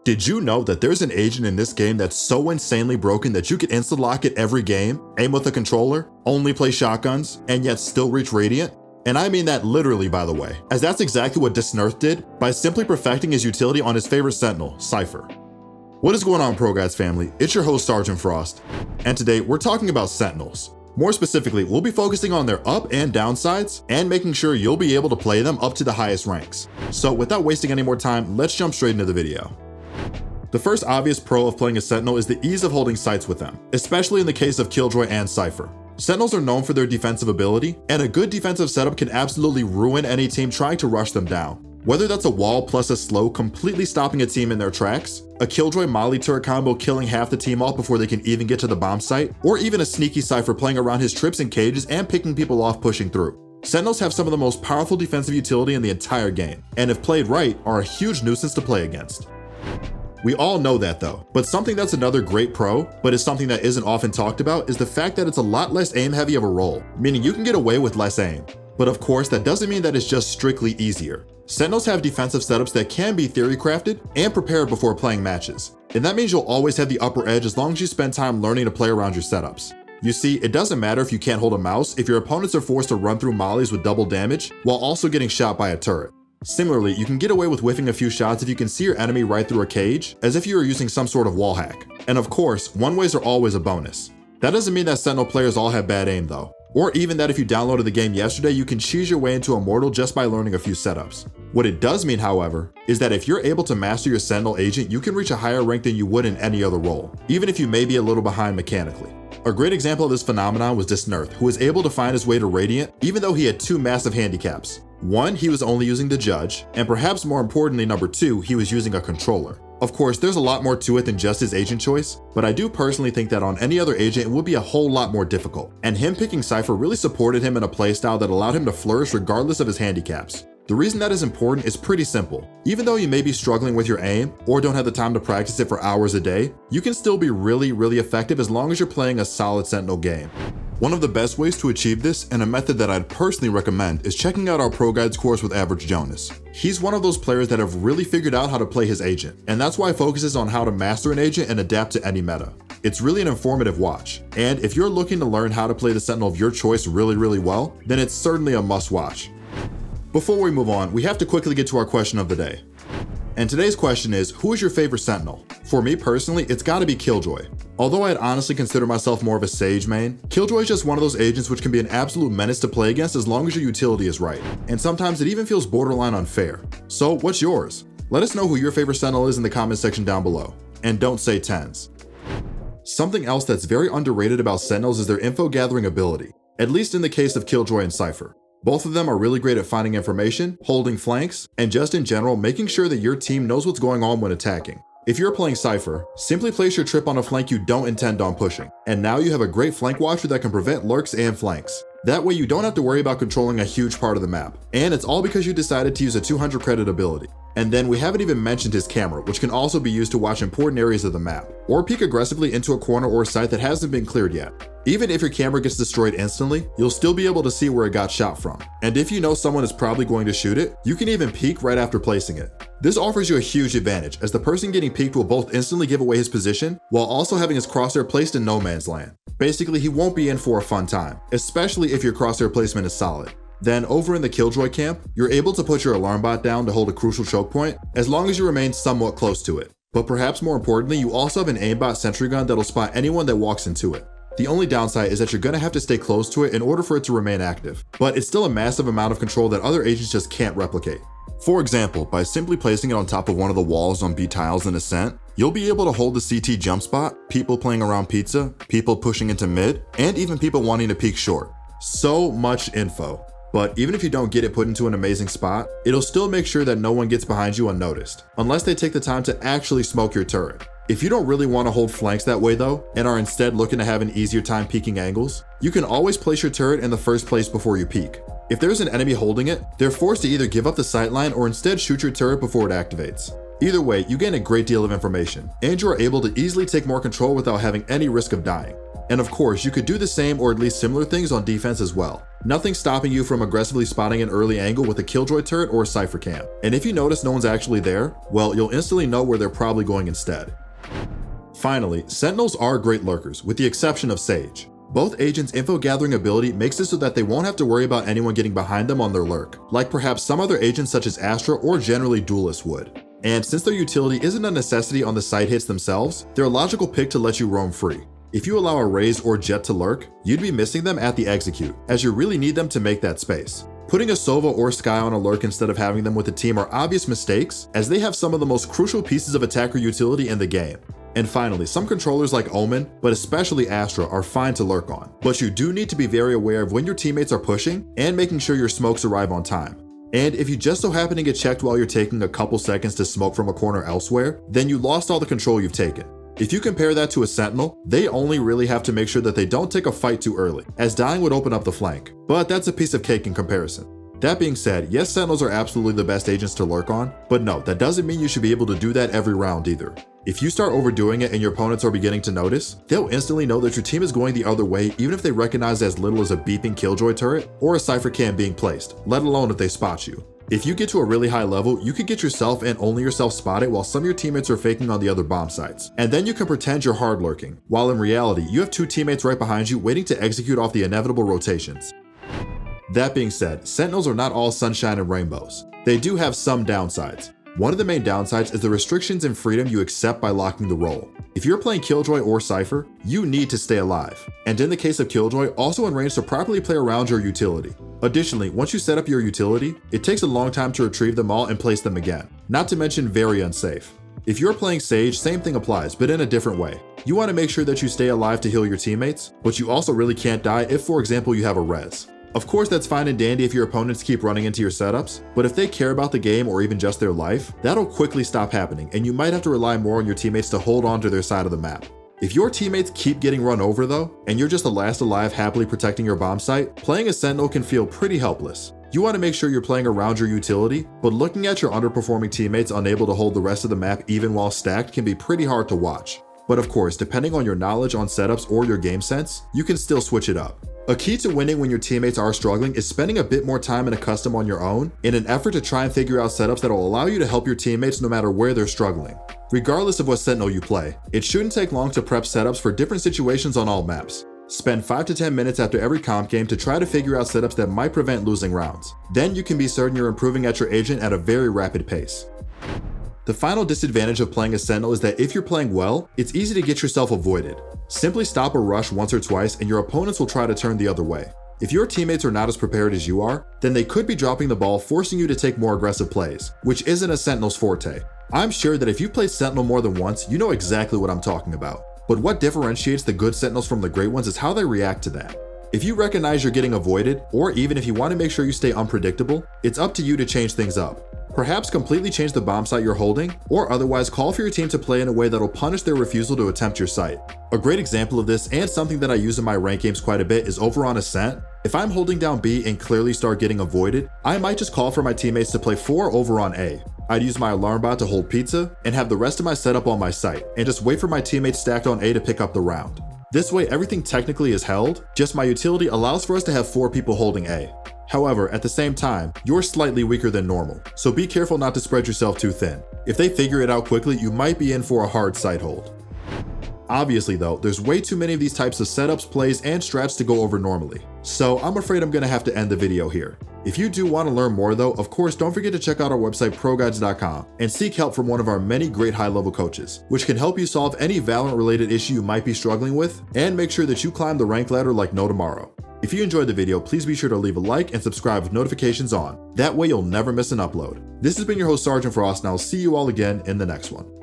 Did you know that there's an agent in this game that's so insanely broken that you can insta-lock it every game, aim with a controller, only play shotguns, and yet still reach Radiant? And I mean that literally, by the way, as that's exactly what Disnerth did by simply perfecting his utility on his favorite Sentinel, Cypher. What is going on, Pro Guides family? It's your host, Sergeant Frost, and today we're talking about Sentinels. More specifically, we'll be focusing on their up and downsides and making sure you'll be able to play them up to the highest ranks. So without wasting any more time, let's jump straight into the video. The first obvious pro of playing a Sentinel is the ease of holding sights with them, especially in the case of Killjoy and Cypher. Sentinels are known for their defensive ability, and a good defensive setup can absolutely ruin any team trying to rush them down. Whether that's a wall plus a slow completely stopping a team in their tracks, a Killjoy Molly turret combo killing half the team off before they can even get to the bomb site, or even a sneaky Cypher playing around his trips and cages and picking people off pushing through. Sentinels have some of the most powerful defensive utility in the entire game, and if played right, are a huge nuisance to play against. We all know that though, but something that's another great pro, but is something that isn't often talked about, is the fact that it's a lot less aim heavy of a role, meaning you can get away with less aim. But of course, that doesn't mean that it's just strictly easier. Sentinels have defensive setups that can be theory crafted and prepared before playing matches. And that means you'll always have the upper edge as long as you spend time learning to play around your setups. You see, it doesn't matter if you can't hold a mouse if your opponents are forced to run through mollies with double damage while also getting shot by a turret. Similarly, you can get away with whiffing a few shots if you can see your enemy right through a cage, as if you were using some sort of wall hack. And of course, one-ways are always a bonus. That doesn't mean that Sentinel players all have bad aim though, or even that if you downloaded the game yesterday, you can cheese your way into Immortal just by learning a few setups. What it does mean, however, is that if you're able to master your Sentinel agent, you can reach a higher rank than you would in any other role, even if you may be a little behind mechanically. A great example of this phenomenon was Disnerth, who was able to find his way to Radiant even though he had two massive handicaps. One, he was only using the Judge, and perhaps more importantly, number two, he was using a controller. Of course, there's a lot more to it than just his agent choice, but I do personally think that on any other agent it would be a whole lot more difficult, and him picking Cypher really supported him in a playstyle that allowed him to flourish regardless of his handicaps. The reason that is important is pretty simple. Even though you may be struggling with your aim, or don't have the time to practice it for hours a day, you can still be really effective as long as you're playing a solid Sentinel game. One of the best ways to achieve this, and a method that I'd personally recommend, is checking out our Pro Guides course with Average Jonas. He's one of those players that have really figured out how to play his agent, and that's why he focuses on how to master an agent and adapt to any meta. It's really an informative watch, and if you're looking to learn how to play the Sentinel of your choice really well, then it's certainly a must watch. Before we move on, we have to quickly get to our question of the day. And today's question is, who is your favorite Sentinel? For me personally, it's gotta be Killjoy. Although I'd honestly consider myself more of a Sage main, Killjoy is just one of those agents which can be an absolute menace to play against as long as your utility is right. And sometimes it even feels borderline unfair. So what's yours? Let us know who your favorite Sentinel is in the comment section down below. And don't say tens. Something else that's very underrated about Sentinels is their info gathering ability, at least in the case of Killjoy and Cypher. Both of them are really great at finding information, holding flanks, and just in general making sure that your team knows what's going on when attacking. If you're playing Cypher, simply place your trip on a flank you don't intend on pushing, and now you have a great flank watcher that can prevent lurks and flanks. That way you don't have to worry about controlling a huge part of the map, and it's all because you decided to use a 200 credit ability. And then we haven't even mentioned his camera, which can also be used to watch important areas of the map, or peek aggressively into a corner or site that hasn't been cleared yet. Even if your camera gets destroyed instantly, you'll still be able to see where it got shot from. And if you know someone is probably going to shoot it, you can even peek right after placing it. This offers you a huge advantage, as the person getting peeked will both instantly give away his position, while also having his crosshair placed in no man's land. Basically, he won't be in for a fun time, especially if your crosshair placement is solid. Then over in the Killjoy camp, you're able to put your alarm bot down to hold a crucial choke point, as long as you remain somewhat close to it. But perhaps more importantly, you also have an aimbot sentry gun that'll spot anyone that walks into it. The only downside is that you're gonna have to stay close to it in order for it to remain active, but it's still a massive amount of control that other agents just can't replicate. For example, by simply placing it on top of one of the walls on B tiles in Ascent, you'll be able to hold the CT jump spot, people playing around pizza, people pushing into mid, and even people wanting to peek short. So much info. But even if you don't get it put into an amazing spot, it'll still make sure that no one gets behind you unnoticed, unless they take the time to actually smoke your turret. If you don't really want to hold flanks that way though, and are instead looking to have an easier time peeking angles, you can always place your turret in the first place before you peek. If there's an enemy holding it, they're forced to either give up the sightline or instead shoot your turret before it activates. Either way, you gain a great deal of information, and you are able to easily take more control without having any risk of dying. And of course, you could do the same or at least similar things on defense as well. Nothing stopping you from aggressively spotting an early angle with a Killjoy turret or a Cypher cam. And if you notice no one's actually there, well, you'll instantly know where they're probably going instead. Finally, Sentinels are great lurkers, with the exception of Sage. Both agents' info gathering ability makes it so that they won't have to worry about anyone getting behind them on their lurk, like perhaps some other agents such as Astra or generally Duelists would. And since their utility isn't a necessity on the side hits themselves, they're a logical pick to let you roam free. If you allow a Raze or Jet to lurk, you'd be missing them at the execute, as you really need them to make that space. Putting a Sova or Skye on a lurk instead of having them with a team are obvious mistakes, as they have some of the most crucial pieces of attacker utility in the game. And finally, some controllers like Omen, but especially Astra, are fine to lurk on, but you do need to be very aware of when your teammates are pushing and making sure your smokes arrive on time. And if you just so happen to get checked while you're taking a couple seconds to smoke from a corner elsewhere, then you lost all the control you've taken. If you compare that to a Sentinel, they only really have to make sure that they don't take a fight too early, as dying would open up the flank, but that's a piece of cake in comparison. That being said, yes, Sentinels are absolutely the best agents to lurk on, but no, that doesn't mean you should be able to do that every round either. If you start overdoing it and your opponents are beginning to notice, they'll instantly know that your team is going the other way even if they recognize as little as a beeping Killjoy turret or a Cypher cam being placed, let alone if they spot you. If you get to a really high level, you could get yourself and only yourself spotted while some of your teammates are faking on the other bomb sites. And then you can pretend you're hard lurking, while in reality, you have two teammates right behind you waiting to execute off the inevitable rotations. That being said, Sentinels are not all sunshine and rainbows. They do have some downsides. One of the main downsides is the restrictions and freedom you accept by locking the role. If you're playing Killjoy or Cypher, you need to stay alive. And in the case of Killjoy, also in range to properly play around your utility. Additionally, once you set up your utility, it takes a long time to retrieve them all and place them again. Not to mention very unsafe. If you're playing Sage, same thing applies, but in a different way. You want to make sure that you stay alive to heal your teammates, but you also really can't die if, for example, you have a res. Of course, that's fine and dandy if your opponents keep running into your setups, but if they care about the game or even just their life, that'll quickly stop happening and you might have to rely more on your teammates to hold on to their side of the map. If your teammates keep getting run over though, and you're just the last alive happily protecting your bomb site, playing a Sentinel can feel pretty helpless. You want to make sure you're playing around your utility, but looking at your underperforming teammates unable to hold the rest of the map even while stacked can be pretty hard to watch. But of course, depending on your knowledge on setups or your game sense, you can still switch it up. A key to winning when your teammates are struggling is spending a bit more time in a custom on your own in an effort to try and figure out setups that will allow you to help your teammates no matter where they're struggling. Regardless of what Sentinel you play, it shouldn't take long to prep setups for different situations on all maps. Spend 5 to 10 minutes after every comp game to try to figure out setups that might prevent losing rounds. Then you can be certain you're improving at your agent at a very rapid pace. The final disadvantage of playing a Sentinel is that if you're playing well, it's easy to get yourself avoided. Simply stop a rush once or twice and your opponents will try to turn the other way. If your teammates are not as prepared as you are, then they could be dropping the ball, forcing you to take more aggressive plays, which isn't a Sentinel's forte. I'm sure that if you've played Sentinel more than once, you know exactly what I'm talking about. But what differentiates the good Sentinels from the great ones is how they react to that. If you recognize you're getting avoided, or even if you want to make sure you stay unpredictable, it's up to you to change things up. Perhaps completely change the bomb site you're holding, or otherwise call for your team to play in a way that'll punish their refusal to attempt your site. A great example of this, and something that I use in my rank games quite a bit, is over on Ascent. If I'm holding down B and clearly start getting avoided, I might just call for my teammates to play 4 over on A. I'd use my alarm bot to hold pizza, and have the rest of my setup on my site, and just wait for my teammates stacked on A to pick up the round. This way everything technically is held, just my utility allows for us to have 4 people holding A. However, at the same time, you're slightly weaker than normal, so be careful not to spread yourself too thin. If they figure it out quickly, you might be in for a hard site hold. Obviously though, there's way too many of these types of setups, plays, and strats to go over normally, so I'm afraid I'm gonna have to end the video here. If you do want to learn more though, of course don't forget to check out our website ProGuides.com and seek help from one of our many great high-level coaches, which can help you solve any Valorant related issue you might be struggling with, and make sure that you climb the rank ladder like no tomorrow. If you enjoyed the video, please be sure to leave a like and subscribe with notifications on. That way you'll never miss an upload. This has been your host Sergeant Frost, and I'll see you all again in the next one.